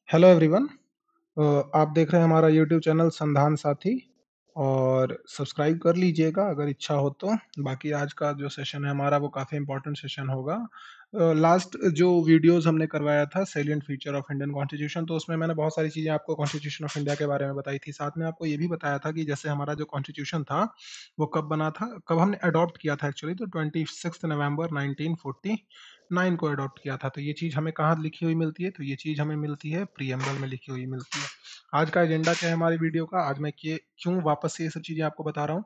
Hello everyone. आप देख रहे हैं हमारा यूट्यूब चैनल संधान साथी और सब्सक्राइब कर लीजिएगा अगर इच्छा हो तो। बाकी आज का जो सेशन है हमारा वो काफ़ी इंपॉर्टेंट सेशन होगा। लास्ट जो वीडियोस हमने करवाया था salient feature of Indian constitution, तो उसमें मैंने बहुत सारी चीज़ें आपको कॉन्स्टिट्यूशन ऑफ इंडिया के बारे में बताई थी। साथ में आपको ये भी बताया था कि जैसे हमारा जो कॉन्स्टिट्यूशन था वो कब बना था, कब हमने अडॉप्ट किया था एक्चुअली, तो 26 नवंबर 1949 को अडॉप्ट किया था। तो ये चीज़ हमें कहाँ लिखी हुई मिलती है, तो ये चीज़ हमें मिलती है प्रीएम्बल में लिखी हुई मिलती है। आज का एजेंडा क्या है हमारी वीडियो का, आज मैं क्यों वापस से ये सब चीज़ें आपको बता रहा हूँ,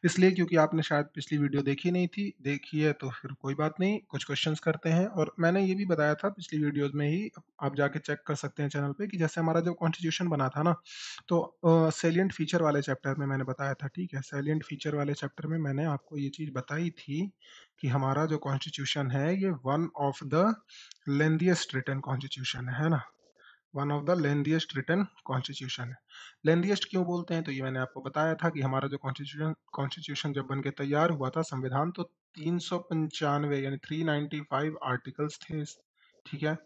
इसलिए क्योंकि आपने शायद पिछली वीडियो देखी नहीं थी। देखी है तो फिर कोई बात नहीं, कुछ क्वेश्चंस करते हैं। और मैंने ये भी बताया था पिछली वीडियोस में ही, आप जाके चेक कर सकते हैं चैनल पे, कि जैसे हमारा जब कॉन्स्टिट्यूशन बना था ना, तो सेलिएंट फीचर वाले चैप्टर में मैंने बताया था। ठीक है, सेलिएंट फीचर वाले चैप्टर में मैंने आपको ये चीज़ बताई थी कि हमारा जो कॉन्स्टिट्यूशन है ये one of the lengthiest written constitution है ना, one of the lengthiest written constitution है। लेंथीएस्ट क्यों बोलते हैं, तो ये मैंने आपको बताया था कि हमारा जो कॉन्स्टिट्यूशन कॉन्स्टिट्यूशन जब बन के तैयार हुआ था संविधान, तो 395 यानी 395 आर्टिकल्स थे ठीक है।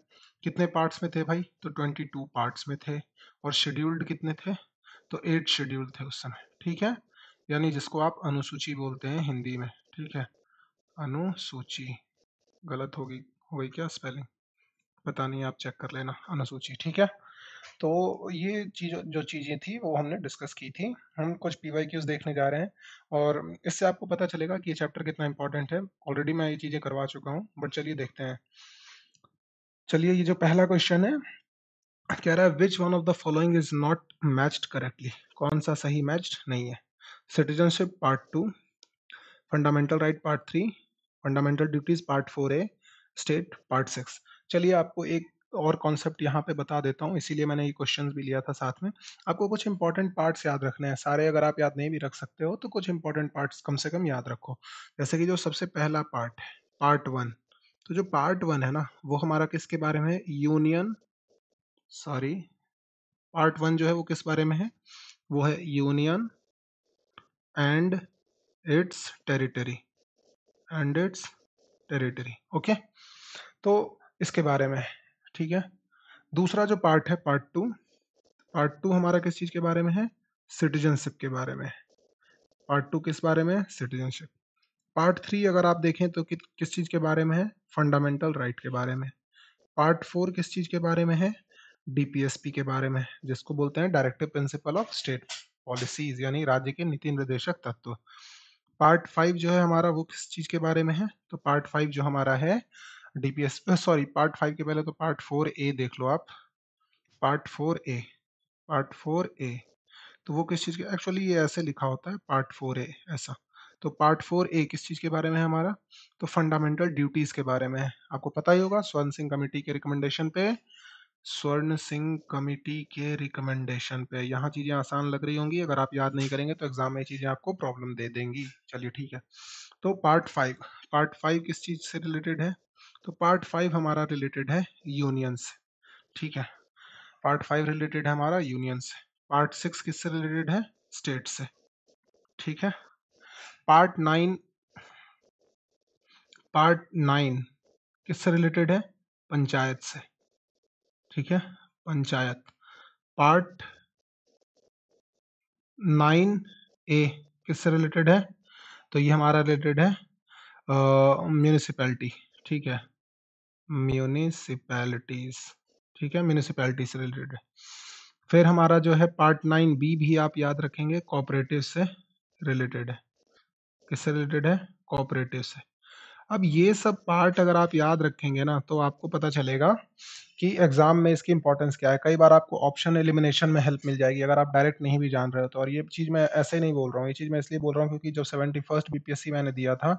कितने पार्ट्स में थे भाई, तो 22 पार्ट्स में थे। और शेड्यूल्ड कितने थे, तो 8 शेड्यूल थे उस समय। ठीक है, यानी जिसको आप अनुसूची बोलते हैं हिंदी में। ठीक है, अनुसूची, गलत हो गई क्या स्पेलिंग, पता नहीं, आप चेक कर लेना, अनुसूची। ठीक है, तो ये चीज जो चीजें थी वो हमने डिस्कस की थी। हम कुछ पीवाईक्यूज देखने जा रहे हैं और इससे आपको पता चलेगा कि ये चैप्टर कितना इंपॉर्टेंट है। ऑलरेडी मैं ये चीजें करवा चुका हूँ, बट चलिए देखते हैं। चलिए, ये जो पहला क्वेश्चन है, कह रहा है which one of the following is not matched correctly, कौन सा सही मैच्ड नहीं है। Citizenship part 2, fundamental right part 3, fundamental duties part 4A, state part 6। चलिए आपको एक और कॉन्सेप्ट यहाँ पे बता देता हूँ, इसीलिए मैंने ये क्वेश्चन भी लिया था साथ में। आपको कुछ इंपॉर्टेंट पार्ट्स याद रखने हैं, सारे अगर आप याद नहीं भी रख सकते हो तो कुछ इंपॉर्टेंट पार्ट्स कम से कम याद रखो। जैसे कि जो सबसे पहला पार्ट है, पार्ट 1, तो जो पार्ट 1 है ना वो हमारा किसके बारे में है, यूनियन, सॉरी, पार्ट 1 जो है वो किस बारे में है, वो है union and it's territory, and it's territory. Okay, तो इसके बारे में है। ठीक है, दूसरा जो पार्ट है पार्ट 2, पार्ट 2 हमारा किस चीज के बारे में है, सिटीजनशिप के बारे में। पार्ट 2 किस बारे में है, सिटीजनशिप। पार्ट 3 अगर आप देखें तो किस चीज के बारे में है, फंडामेंटल राइट के बारे में। पार्ट 4 किस चीज के बारे में है, डीपीएसपी के बारे में, जिसको बोलते हैं directive principle of state policies, यानी राज्य के नीति निर्देशक तत्व। पार्ट 5 जो है हमारा वो किस चीज के बारे में है, तो पार्ट 5 जो हमारा है डीपीएस, सॉरी, पार्ट 5 के पहले तो पार्ट 4A देख लो आप। पार्ट 4A, पार्ट 4A, तो वो किस चीज के, एक्चुअली ये ऐसे लिखा होता है पार्ट 4A ऐसा। तो पार्ट 4A किस चीज के बारे में है हमारा, तो फंडामेंटल ड्यूटीज के बारे में है। आपको पता ही होगा स्वर्ण सिंह कमेटी के रिकमेंडेशन पे, स्वर्ण सिंह कमेटी के रिकमेंडेशन पे, यहाँ चीजें आसान लग रही होंगी, अगर आप याद नहीं करेंगे तो एग्जाम में चीजें आपको प्रॉब्लम दे देंगी। चलिए ठीक है, तो पार्ट 5, पार्ट 5 किस चीज से रिलेटेड है, तो पार्ट 5 हमारा रिलेटेड है यूनियन से। ठीक है, पार्ट 5 रिलेटेड है हमारा यूनियन से। पार्ट 6 किससे रिलेटेड है, स्टेट से। ठीक है, पार्ट 9, पार्ट 9 किससे रिलेटेड है, पंचायत से। ठीक है, पंचायत। पार्ट 9A किससे रिलेटेड है, तो ये हमारा रिलेटेड है म्यूनिसिपैलिटी। ठीक है, म्यूनिसिपैलिटीज। ठीक है, म्यूनिसिपैलिटी से रिलेटेड है। फिर हमारा जो है पार्ट 9B भी आप याद रखेंगे, कोऑपरेटिव से रिलेटेड है। किससे रिलेटेड है, कोऑपरेटिव से। अब ये सब पार्ट अगर आप याद रखेंगे ना तो आपको पता चलेगा कि एग्जाम में इसकी इंपॉर्टेंस क्या है। कई बार आपको ऑप्शन एलिमिनेशन में हेल्प मिल जाएगी अगर आप डायरेक्ट नहीं भी जान रहे हो तो। और ये चीज़ मैं ऐसे ही नहीं बोल रहा हूँ, ये चीज़ मैं इसलिए बोल रहा हूँ क्योंकि जब 71st बीपीएससी मैंने दिया था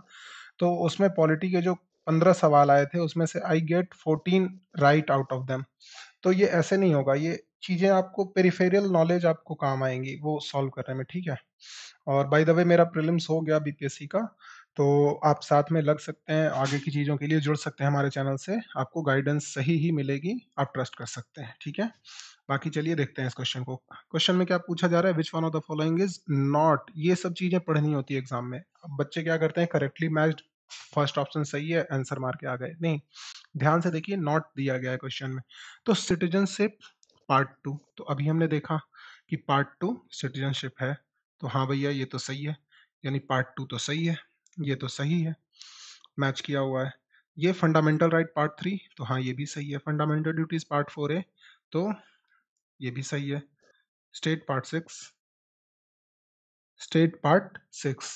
तो उसमें पॉलिटी के जो 15 सवाल आए थे उसमें से I get 14 right out of them. तो ये ऐसे नहीं होगा, ये चीज़ें आपको पेरिफेरियल नॉलेज आपको काम आएंगी वो सॉल्व करने में। ठीक है, और बाय द वे मेरा प्रीलिम्स हो गया बीपीएससी का, तो आप साथ में लग सकते हैं, आगे की चीज़ों के लिए जुड़ सकते हैं हमारे चैनल से, आपको गाइडेंस सही ही मिलेगी, आप ट्रस्ट कर सकते हैं। ठीक है, बाकी चलिए देखते हैं इस क्वेश्चन को। क्वेश्चन में क्या पूछा जा रहा है, which one of the following is not, ये सब चीजें पढ़नी होती है एग्जाम में। अब बच्चे क्या करते हैं, करेक्टली मैच्ड, फर्स्ट ऑप्शन सही है, आंसर मार के आ गए। नहीं, ध्यान से देखिए, नॉट दिया गया है क्वेश्चन में। तो सिटीजनशिप पार्ट 2, तो अभी हमने देखा कि पार्ट 2 सिटीजनशिप है, तो हाँ भैया ये तो सही है, यानी पार्ट 2 तो सही है, ये तो सही है, मैच किया हुआ है। ये फंडामेंटल राइट पार्ट 3, तो हाँ ये भी सही है। फंडामेंटल ड्यूटीज पार्ट 4A, तो ये भी सही है। State part 6, state part 6,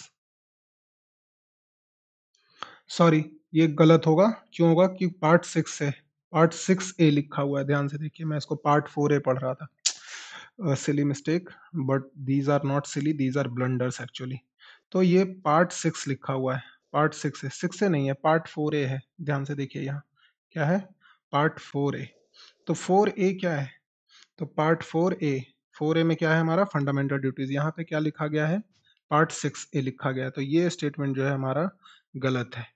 sorry ये गलत होगा। क्यों होगा? कि पार्ट 6 है, पार्ट 6A लिखा हुआ है, ध्यान से देखिए, मैं इसको पार्ट 4A पढ़ रहा था। Silly mistake, but these are not silly, these are blunders actually. तो ये पार्ट 6 लिखा हुआ है, पार्ट 6 है, 6 से नहीं है, पार्ट 4A है। ध्यान से देखिए यहाँ क्या है, पार्ट 4A। तो 4A क्या है? तो पार्ट 4A में क्या है हमारा? Fundamental duties. यहाँ पे क्या लिखा गया है? पार्ट 6A लिखा गया है। तो ये स्टेटमेंट जो है हमारा गलत है,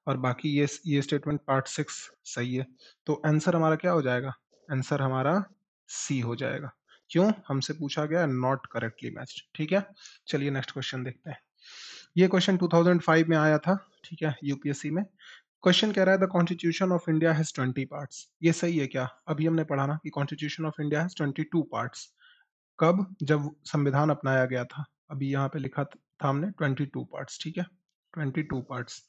और बाकी ये स्टेटमेंट पार्ट 6 सही है। तो आंसर हमारा क्या हो जाएगा? आंसर हमारा सी हो जाएगा। क्यों? हमसे पूछा गया नॉट करेक्टली मैच्ड। ठीक है, चलिए नेक्स्ट क्वेश्चन देखते हैं। ये क्वेश्चन 2005 में आया था, ठीक है, यूपीएससी में। क्वेश्चन कह रहा है the constitution of India has 20 parts. ये सही है क्या? अभी हमने पढ़ा ना कि constitution of India has 22 parts. कब? जब संविधान अपनाया गया था। अभी यहाँ पे लिखा था हमने 22 पार्ट्स, ठीक है, 22 पार्ट्स।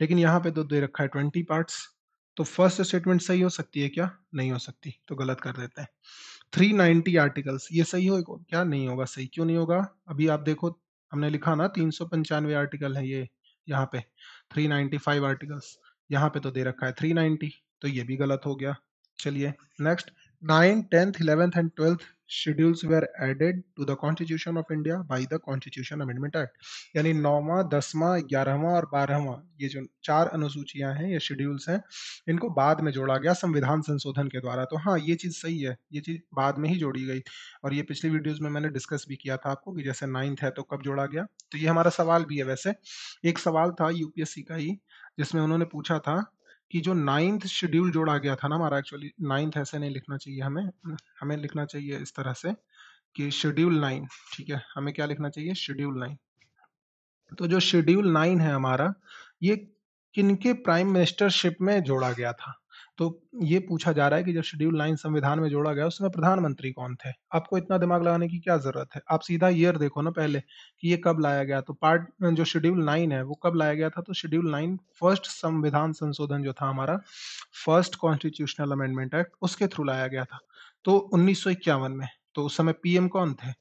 लेकिन यहाँ पे तो दे रखा है 20 पार्ट्स। तो फर्स्ट स्टेटमेंट सही हो सकती है क्या? नहीं हो सकती, तो गलत कर देते हैं। 390 आर्टिकल्स, ये सही हो क्या? नहीं होगा सही। क्यों नहीं होगा? अभी आप देखो, हमने लिखा ना 395 आर्टिकल है ये, यहाँ पे 395 आर्टिकल्स, यहाँ पे तो दे रखा है 390, तो ये भी गलत हो गया। चलिए next. 9, 10th, 11th and 12th schedules were added to the constitution of India by the constitution amendment act. यानी 9वां, 10वां, 11वां और 12वां, ये जो 4 अनुसूचियां हैं, ये शेड्यूल्स हैं, इनको बाद में जोड़ा गया संविधान संशोधन के द्वारा। तो हाँ ये चीज सही है, ये चीज बाद में ही जोड़ी गई। और ये पिछली वीडियोस में मैंने डिस्कस भी किया था आपको कि जैसे 9th है तो कब जोड़ा गया। तो ये हमारा सवाल भी है। वैसे एक सवाल था यूपीएससी का ही, जिसमें उन्होंने पूछा था कि जो 9th शेड्यूल जोड़ा गया था ना हमारा, एक्चुअली 9th ऐसे नहीं लिखना चाहिए हमें, हमें लिखना चाहिए इस तरह से कि शेड्यूल 9। ठीक है, हमें क्या लिखना चाहिए? शेड्यूल 9। तो जो शेड्यूल 9 है हमारा, ये किनके प्राइम मिनिस्टरशिप में जोड़ा गया था? तो ये पूछा जा रहा है कि जब शेड्यूल 9 संविधान में जोड़ा गया, उसमें प्रधानमंत्री कौन थे? आपको इतना दिमाग लगाने की क्या जरूरत है? आप सीधा ईयर देखो ना पहले कि ये कब लाया गया। तो पार्ट जो शेड्यूल 9 है वो कब लाया गया था? तो शेड्यूल 9 फर्स्ट संविधान संशोधन जो था हमारा, फर्स्ट कॉन्स्टिट्यूशनल अमेंडमेंट एक्ट, उसके थ्रू लाया गया था, तो 1951 में। तो उस समय पीएम कौन थे?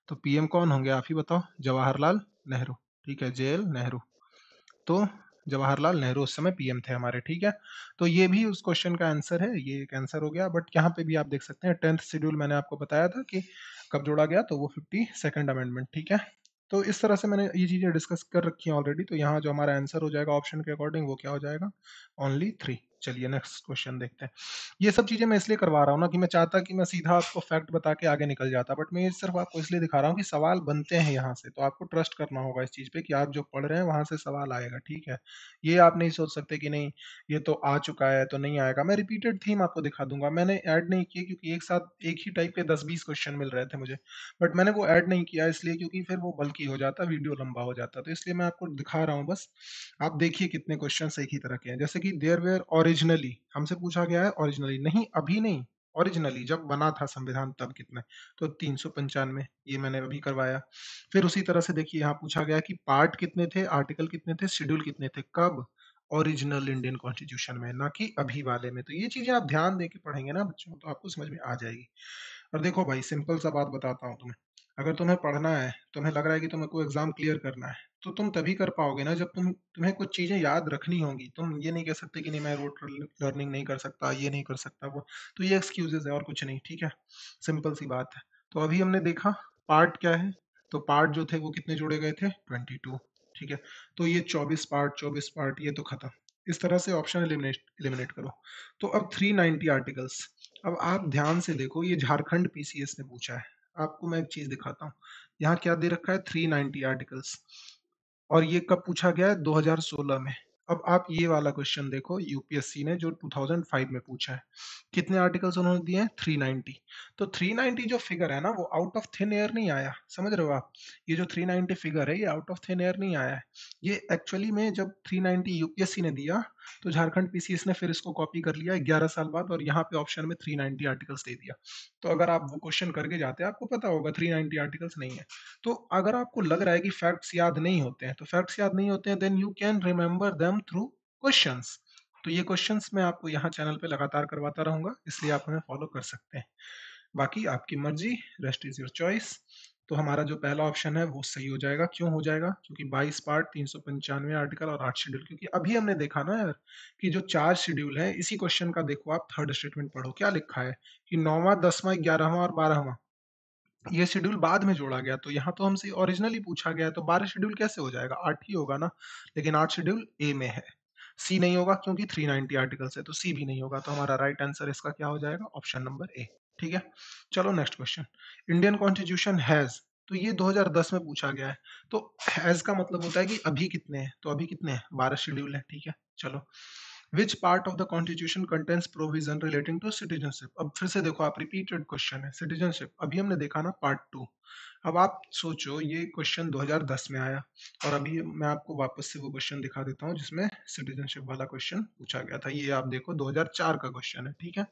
तो पीएम कौन होंगे आप ही बताओ? जवाहरलाल नेहरू। ठीक है, जेएल नेहरू। तो जवाहरलाल नेहरू उस समय पीएम थे हमारे। ठीक है, तो ये भी उस क्वेश्चन का आंसर है, ये एक आंसर हो गया। बट यहाँ पे भी आप देख सकते हैं 10th शेड्यूल मैंने आपको बताया था कि कब जोड़ा गया, तो वो 52nd अमेंडमेंट। ठीक है, तो इस तरह से मैंने ये चीजें डिस्कस कर रखी हैं ऑलरेडी। तो यहाँ जो हमारा आंसर हो जाएगा ऑप्शन के अकॉर्डिंग, वो क्या हो जाएगा? ओनली 3। चलिए नेक्स्ट क्वेश्चन देखते हैं। ये सब चीजें मैं इसलिए करवा रहा हूँ ना कि मैं चाहता कि मैं सीधा आपको फैक्ट बता के आगे निकल जाता, बट मैं ये सिर्फ आपको इसलिए दिखा रहा हूँ कि सवाल बनते हैं यहाँ से, तो आपको ट्रस्ट करना होगा इस चीज पे कि आप जो पढ़ रहे हैं वहां से सवाल आएगा। ठीक है, ये आप नहीं सोच सकते कि नहीं ये तो आ चुका है तो नहीं आएगा। मैं रिपीटेड थीम आपको दिखा दूंगा, मैंने ऐड नहीं किए क्योंकि एक साथ एक ही टाइप के 10-20 क्वेश्चन मिल रहे थे मुझे, बट मैंने वो ऐड नहीं किया इसलिए क्योंकि फिर वो बल्कि हो जाता, वीडियो लंबा हो जाता, तो इसलिए मैं आपको दिखा रहा हूँ बस। आप देखिए कितने क्वेश्चन एक ही तरह के हैं। जैसे कि देयर वेयर ओरिजिनली, हमसे पूछा गया है ओरिजिनली, नहीं अभी नहीं, ओरिजिनली जब बना था संविधान तब कितने? तो 395, ये मैंने अभी करवाया। फिर उसी तरह से देखिए यहाँ पूछा गया कि पार्ट कितने थे, आर्टिकल कितने थे, शेड्यूल कितने थे, कब? ओरिजिनल इंडियन कॉन्स्टिट्यूशन में, ना कि अभी वाले में। तो ये चीजें आप ध्यान दे के पढ़ेंगे ना बच्चों, तो आपको समझ में आ जाएगी। और देखो भाई, सिंपल सा बात बताता हूँ तुम्हें, अगर तुम्हें पढ़ना है, तुम्हें लग रहा है कि तुम्हें कोई एग्जाम क्लियर करना है, तो तुम तभी कर पाओगे ना जब तुम्हें कुछ चीजें याद रखनी होंगी। तुम ये नहीं कह सकते कि नहीं मैं रोट लर्निंग नहीं कर सकता, ये नहीं कर सकता वो, तो ये एक्सक्यूजेस है और कुछ नहीं। ठीक है, सिंपल सी बात है। तो अभी हमने देखा पार्ट क्या है, तो पार्ट जो थे वो कितने जोड़े गए थे? 22। ठीक है, तो ये 24 पार्ट ये तो खत्म। इस तरह से ऑप्शन एलिमिनेट करो। तो अब 390 आर्टिकल्स। अब आप ध्यान से देखो, ये झारखंड पीसीएस ने पूछा है। आपको मैं एक चीज दिखाता हूँ, यहाँ क्या दे रखा है? 390 आर्टिकल्स। और ये कब पूछा गया है? 2016 में। अब आप ये वाला क्वेश्चन देखो, यूपीएससी ने जो 2005 में पूछा है, कितने आर्टिकल्स उन्होंने दिए हैं? 390। तो 390 जो फिगर है ना, वो आउट ऑफ थिन एयर नहीं आया, समझ रहे हो आप? ये जो 390 फिगर है, ये आउट ऑफ थिन एयर नहीं आया है। ये एक्चुअली में जब 390 यूपीएससी ने दिया, तो झारखंड पीसीएस ने फिर इसको कॉपी कर लिया 11 साल बाद और यहाँ पे ऑप्शन में 390 आर्टिकल्स दे दिया। तो अगर आप वो क्वेश्चन करके जाते हैं आपको पता होगा 390 आर्टिकल्स नहीं है। तो अगर आपको लग रहा है कि फैक्ट्स याद नहीं होते हैं, तो फैक्ट्स याद नहीं होते हैं, then you can remember them through questions. तो ये क्वेश्चंस मैं आपको यहाँ चैनल पे लगातार करवाता रहूंगा, इसलिए आप हमें फॉलो कर सकते हैं। बाकी आपकी मर्जी, रेस्ट इज योर चॉइस। तो हमारा जो पहला ऑप्शन है वो सही हो जाएगा। क्यों हो जाएगा? क्योंकि 22 पार्ट, 395 आर्टिकल और 8 शेड्यूल। क्योंकि अभी हमने देखा ना यार कि जो 4 शेड्यूल है, इसी क्वेश्चन का देखो आप थर्ड स्टेटमेंट पढ़ो, क्या लिखा है कि 9वां, 10वां, 11वां और 12वां ये शेड्यूल बाद में जोड़ा गया। तो यहाँ तो हमसे ओरिजिनली पूछा गया है, तो 12 शेड्यूल कैसे हो जाएगा? 8 ही होगा ना। लेकिन 8 शेड्यूल ए में है, सी नहीं होगा क्योंकि 390 आर्टिकल्स है, तो सी भी नहीं होगा। तो हमारा राइट आंसर इसका क्या हो जाएगा? Option number A. ठीक है, चलो next question. Indian constitution has, तो ये 2010 में पूछा गया है। तो हैज का मतलब होता है कि अभी कितने हैं, तो अभी कितने हैं? 12 शेड्यूल है। ठीक है, चलो। Which part of the constitution contains provision relating to citizenship? अब फिर से देखो आप, रिपीटेड क्वेश्चन है सिटीजनशिप। अभी हमने देखा ना पार्ट 2। अब आप सोचो ये क्वेश्चन 2010 में आया और अभी मैं आपको वापस से वो क्वेश्चन दिखा देता हूँ जिसमें सिटीजनशिप वाला क्वेश्चन पूछा गया था। ये आप देखो 2004 का क्वेश्चन है। ठीक है,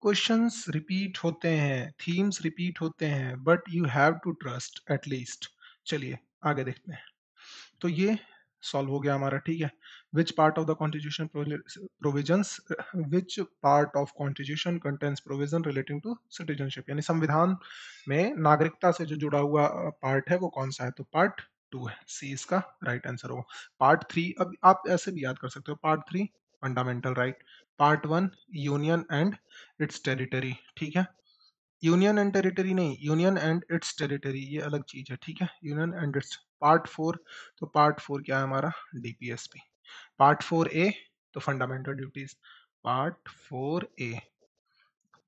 क्वेश्चंस रिपीट होते हैं, थीम्स रिपीट होते हैं, but you have to trust at least. चलिए आगे देखते हैं। तो ये सॉल्व हो गया हमारा। ठीक है, which part of the constitution provisions, which part of constitution contains provision relating to citizenship, यानी संविधान में नागरिकता से जो जुड़ा हुआ पार्ट है वो कौन सा है? तो पार्ट 2 है, सी इसका राइट आंसर होगा। पार्ट 3, अब आप ऐसे भी याद कर सकते हो, part 3 fundamental right, part 1 union and it's territory. ठीक है, यूनियन एंड टेरिटरी नहीं, यूनियन एंड इट्स टेरिटरी ये अलग चीज है। ठीक है, यूनियन एंड इट्स। पार्ट 4, तो पार्ट 4 क्या है हमारा? डीपीएसपी। पार्ट 4 ए, तो फंडामेंटल ड्यूटीज। पार्ट 4 ए,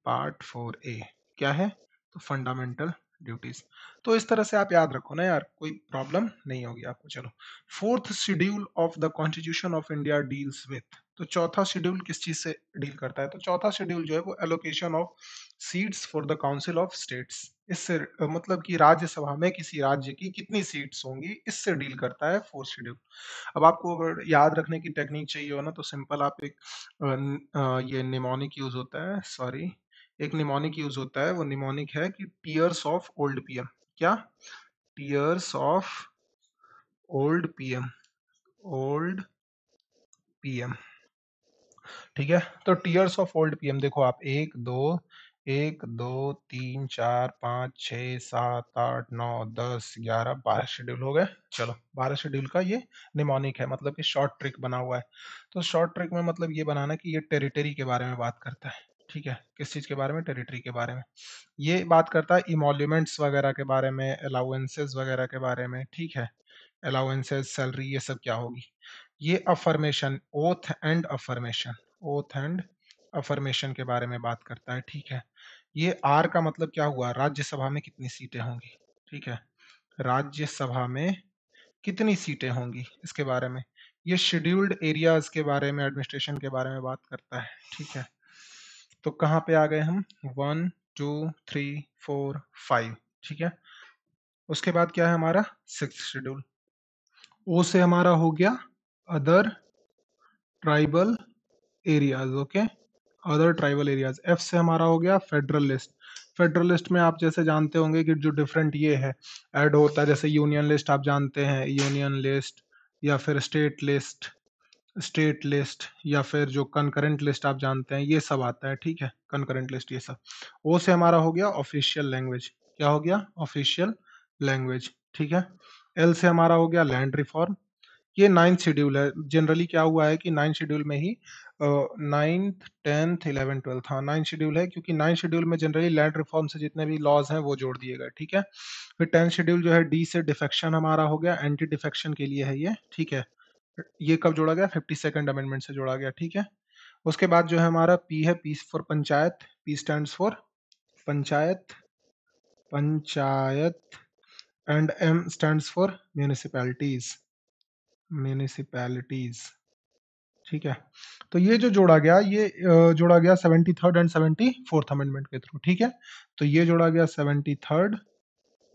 पार्ट 4 ए क्या है? तो फंडामेंटल ड्यूटीज। तो इस तरह से आप याद रखो ना यार, कोई प्रॉब्लम नहीं होगी आपको। चलो, fourth schedule of the constitution of India deals with, तो चौथा शेड्यूल किस चीज से डील करता है? तो चौथा शेड्यूल जो है वो allocation of seats for the council of states. इससे मतलब कि राज्यसभा में किसी राज्य की कितनी सीट्स होंगी, इससे डील करता है फोर्थ शेड्यूल। अब आपको अगर याद रखने की टेक्निक चाहिए हो ना, तो सिंपल आप एक ये निमोनिक यूज होता है, सॉरी, एक निमोनिक यूज होता है। वो निमोनिक है कि टीयर्स ऑफ ओल्ड पीएम। क्या? Tears of old PM, old PM. ठीक है, तो टीयर्स ऑफ ओल्ड पीएम देखो आप, 1 2 1 2 3 4 5 6 7 8 9 10 11 12 शेड्यूल हो गए। चलो, 12 शेड्यूल का ये निमोनिक है, मतलब कि शॉर्ट ट्रिक बना हुआ है। तो शॉर्ट ट्रिक में मतलब ये बनाना कि ये टेरिटरी के बारे में बात करता है। ठीक है, किस चीज के बारे में? टेरिटरी के बारे में। ये बात करता है इमोल्यूमेंट्स वगैरह के बारे में, अलाउंसेस वगैरह के बारे में। ठीक है, अलाउंसेस, सैलरी, ये सब क्या होगी। ये affirmation, oath and affirmation, oath and affirmation के बारे में बात करता है। ठीक है, ये आर का मतलब क्या हुआ? राज्यसभा में कितनी सीटें होंगी। ठीक है, राज्यसभा में कितनी सीटें होंगी इसके बारे में। ये शेड्यूल्ड एरियाज के बारे में, एडमिनिस्ट्रेशन के बारे में बात करता है। ठीक है, तो कहाँ पे आ गए हम? 1 2 3 4 5। ठीक है, उसके बाद क्या है हमारा? Sixth schedule. ओ से हमारा हो गया other tribal areas. Okay, other tribal areas. F से हमारा हो गया फेडरल लिस्ट। फेडरल लिस्ट में आप जैसे जानते होंगे कि जो डिफरेंट ये है ऐड होता है, जैसे यूनियन लिस्ट आप जानते हैं, यूनियन लिस्ट, या फिर स्टेट लिस्ट, स्टेट लिस्ट, या फिर जो कंकरेंट लिस्ट आप जानते हैं, ये सब आता है। ठीक है, कंकरेंट लिस्ट ये सब। ओ से हमारा हो गया ऑफिशियल लैंग्वेज। क्या हो गया? Official language. ठीक है, एल से हमारा हो गया लैंड रिफॉर्म। ये 9th शेड्यूल है। जनरली क्या हुआ है कि 9th शेड्यूल में ही 9th 10th 11th 12th, हाँ 9th शेड्यूल है, क्योंकि 9th शेड्यूल में जनरली लैंड रिफॉर्म से जितने भी लॉज हैं वो जोड़ दिए गए। ठीक है, फिर 10th शेड्यूल जो है डी से डिफेक्शन हमारा हो गया, एंटी डिफेक्शन के लिए है ये। ठीक है, ये कब जोड़ा गया? 52nd अमेंडमेंट से जोड़ा गया। ठीक है, उसके बाद जो है हमारा पी है, P for panchayat, P stands for panchayat, panchayat, and M stands for municipalities, municipalities. ठीक है, तो ये जो जोड़ा गया, ये जोड़ा गया 73rd एंड 74th अमेंडमेंट के थ्रू। ठीक है, तो ये जोड़ा गया 73rd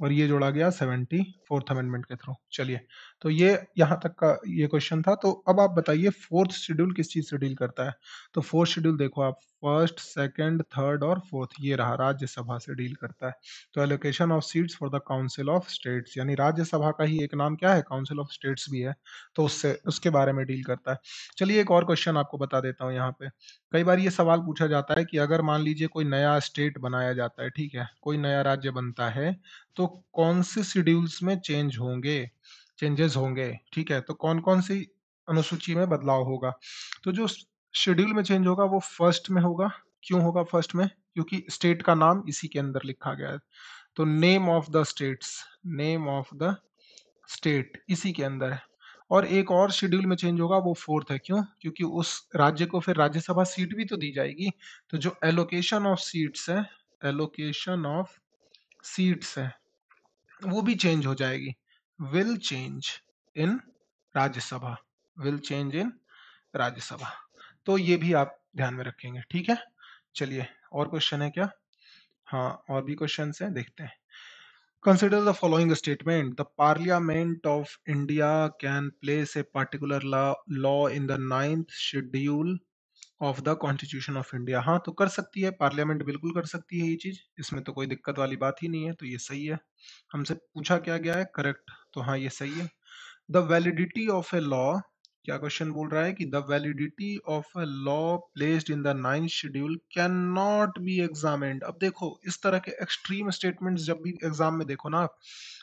और ये जोड़ा गया 74th फोर्थ अमेंडमेंट के थ्रू। चलिए, तो ये यहाँ तक का ये क्वेश्चन था। तो अब आप बताइए फोर्थ शेड्यूल किस चीज से डील करता है। तो फोर्थ शेड्यूल देखो आप, फर्स्ट, सेकंड, थर्ड और फोर्थ, ये रहा, राज्यसभा से डील करता है। तो allocation of seats for the council of states, यानी राज्यसभा का ही एक नाम क्या है, काउंसिल ऑफ स्टेट्स भी है, तो उससे उसके बारे में डील करता है। चलिए एक और क्वेश्चन आपको बता देता हूँ यहाँ पे। कई बार ये सवाल पूछा जाता है कि अगर मान लीजिए कोई नया स्टेट बनाया जाता है, ठीक है, कोई नया राज्य बनता है, तो कौन से शेड्यूल्स में चेंजेस होंगे, ठीक है, तो कौन कौन सी अनुसूची में बदलाव होगा। तो जो शेड्यूल में चेंज होगा वो फर्स्ट में होगा। क्यों होगा फर्स्ट में? क्योंकि स्टेट का नाम इसी के अंदर लिखा गया है। तो नेम ऑफ द स्टेट इसी के अंदर है। और एक और शेड्यूल में चेंज होगा वो फोर्थ है। क्यों? क्योंकि उस राज्य को फिर राज्यसभा सीट भी तो दी जाएगी। तो जो एलोकेशन ऑफ सीट्स है वो भी चेंज हो जाएगी। Will change in Rajya Sabha will change in Rajya Sabha. तो ये भी आप ध्यान में रखेंगे, ठीक है। चलिए, और क्वेश्चन है क्या? हाँ, और भी क्वेश्चन है, देखते हैं। Consider the following statement. The Parliament of India can place a particular law in the ninth schedule of the constitution of India. हाँ, तो कर सकती है, पार्लियामेंट बिल्कुल कर सकती है ये चीज, इसमें तो कोई दिक्कत वाली बात ही नहीं है। तो ये सही है। हमसे पूछा क्या गया है, करेक्ट, तो हाँ ये सही है। The validity of a law, क्या क्वेश्चन बोल रहा है कि the validity of a law placed in the ninth schedule can not be examined. अब देखो, इस तरह के एक्सट्रीम स्टेटमेंट्स जब भी एग्जाम में देखो ना आप,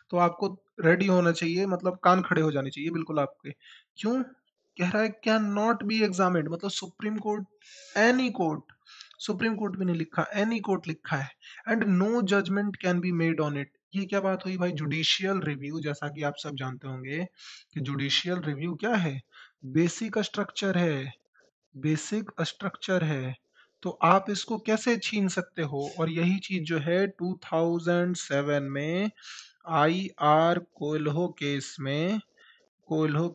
तो आपको रेडी होना चाहिए, मतलब कान खड़े हो जाने चाहिए बिल्कुल आपके। क्यों कह रहा है कैन नॉट बी एग्जामिन्ड? मतलब supreme court, any court, supreme court भी नहीं लिखा, एनी कोर्ट लिखा है। And no judgment can be made on it. ये क्या बात हुई भाई? जुडिशियल रिव्यू, जैसा कि आप सब जानते होंगे कि जुडिशियल रिव्यू क्या है, बेसिक स्ट्रक्चर है, बेसिक स्ट्रक्चर है। तो आप इसको कैसे छीन सकते हो? और यही चीज जो है 2007 में आई आर कोल्हो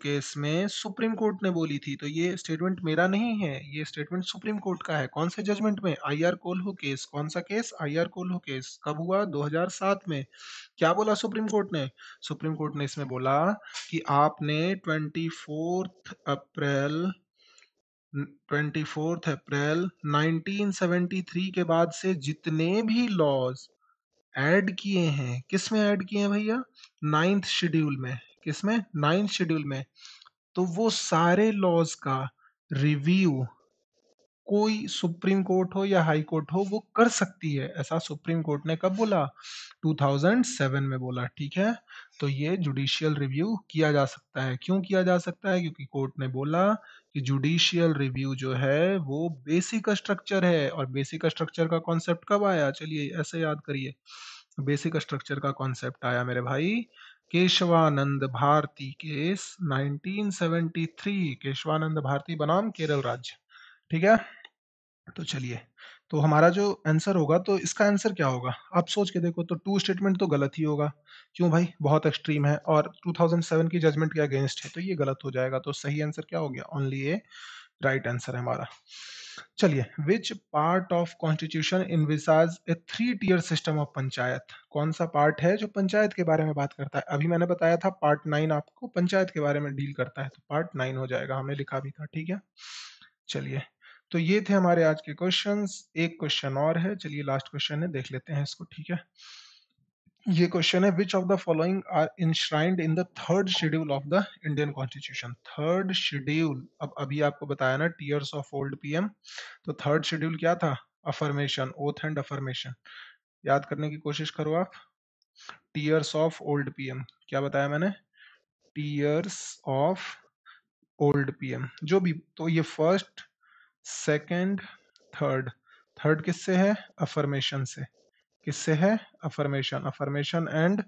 केस में सुप्रीम कोर्ट ने बोली थी। तो ये स्टेटमेंट मेरा नहीं है, ये स्टेटमेंट सुप्रीम कोर्ट का है। कौन से जजमेंट में? I R Coelho case. कौन सा केस? I R Coelho case. कब हुआ? 2007 में। क्या बोला सुप्रीम कोर्ट ने? सुप्रीम कोर्ट ने इसमें बोला कि आपने 24 अप्रैल 1973 के बाद से जितने भी लॉज ऐड किए हैं, किस में ऐड किए हैं भैया? नाइन्थ शेड्यूल में। किस में? नाइन्थ शेड्यूल में। तो वो सारे लॉज का रिव्यू कोई सुप्रीम कोर्ट हो या हाई कोर्ट हो वो कर सकती है। ऐसा सुप्रीम कोर्ट ने कब बोला? 2007 में बोला, ठीक है। तो ये जुडिशियल रिव्यू किया जा सकता है। क्यों किया जा सकता है? क्योंकि कोर्ट ने बोला कि जुडिशियल रिव्यू जो है वो बेसिक स्ट्रक्चर है। और बेसिक स्ट्रक्चर का कॉन्सेप्ट कब आया? चलिए ऐसे याद करिए। बेसिक स्ट्रक्चर का कॉन्सेप्ट आया मेरे भाई केशवानंद भारती केस 1973। केशवानंद भारती बनाम केरल राज्य, ठीक है। तो चलिए, तो हमारा जो आंसर होगा, तो इसका आंसर क्या होगा आप सोच के देखो। तो टू स्टेटमेंट तो गलत ही होगा। क्यों भाई? बहुत एक्सट्रीम है और 2007 की जजमेंट के अगेंस्ट है, तो ये गलत हो जाएगा। तो सही आंसर क्या हो गया? ओनली ए राइट आंसर है हमारा। चलिए, which part of constitution envisage a three tier system of panchayat? कौन सा पार्ट है जो पंचायत के बारे में बात करता है? अभी मैंने बताया था पार्ट 9 आपको पंचायत के बारे में डील करता है, तो पार्ट 9 हो जाएगा, हमने लिखा भी था, ठीक है। चलिए, तो ये थे हमारे आज के क्वेश्चंस। एक क्वेश्चन और है, चलिए लास्ट क्वेश्चन है, देख लेते हैं इसको, ठीक है। ये क्वेश्चन है, which of the following are enshrined in the third schedule of the Indian constitution? Third schedule, अब अभी आपको बताया ना टीयर्स ऑफ ओल्ड पीएम, तो थर्ड शेड्यूल क्या था? Affirmation, oath and affirmation. याद करने की कोशिश करो आप। टीयर्स ऑफ ओल्ड पीएम, क्या बताया मैंने? टीयर्स ऑफ ओल्ड पीएम, जो भी। तो ये फर्स्ट, सेकंड, थर्ड। थर्ड किससे है? अफर्मेशन से। किससे है? अफर्मेशन, अफर्मेशन एंड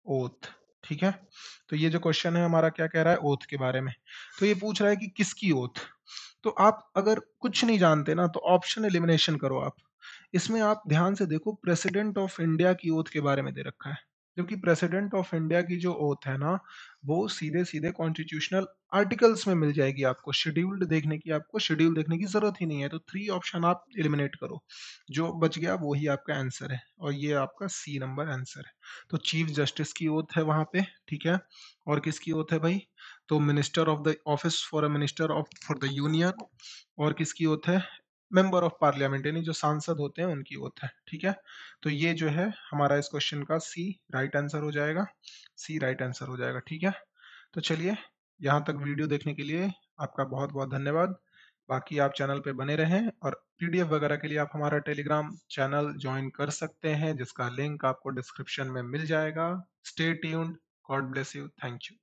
ओथ, ठीक है। तो ये जो क्वेश्चन है हमारा क्या कह रहा है? ओथ के बारे में। तो ये पूछ रहा है कि किसकी ओथ। तो आप अगर कुछ नहीं जानते ना, तो ऑप्शन एलिमिनेशन करो आप। इसमें आप ध्यान से देखो, प्रेसिडेंट ऑफ इंडिया की ओथ के बारे में दे रखा है। जबकि प्रेसिडेंट ऑफ इंडिया की जो ओथ है ना, वो सीधे-सीधे कॉन्स्टिट्यूशनल आर्टिकल्स में मिल जाएगी आपको। शेड्यूल देखने की ज़रूरत ही नहीं है। तो 3 ऑप्शन आप एलिमिनेट करो। जो बच गया वो ही आपका आंसर है और ये आपका सी नंबर आंसर है। तो चीफ जस्टिस की ओथ है वहाँ पे, ठीक है? और किसकी ओथ है भाई? तो minister of the office for a minister of for the union. और किसकी ओथ है? मेंबर ऑफ पार्लियामेंट यानी जो सांसद होते हैं उनकी ओथ है, ठीक है? तो ये जो है हमारा इस क्वेश्चन का सी राइट आंसर हो जाएगा। सी राइट आंसर हो जाएगा, ठीक है? तो चलिए, यहाँ तक वीडियो देखने के लिए आपका बहुत-बहुत धन्यवाद। बाकी आप चैनल पे बने रहें और पीडीएफ वगैरह के लिए आप हमारा टेलीग्राम चैनल जॉइन कर सकते हैं, जिसका लिंक आपको डिस्क्रिप्शन में मिल जाएगा। Stay tuned. God bless you. Thank you.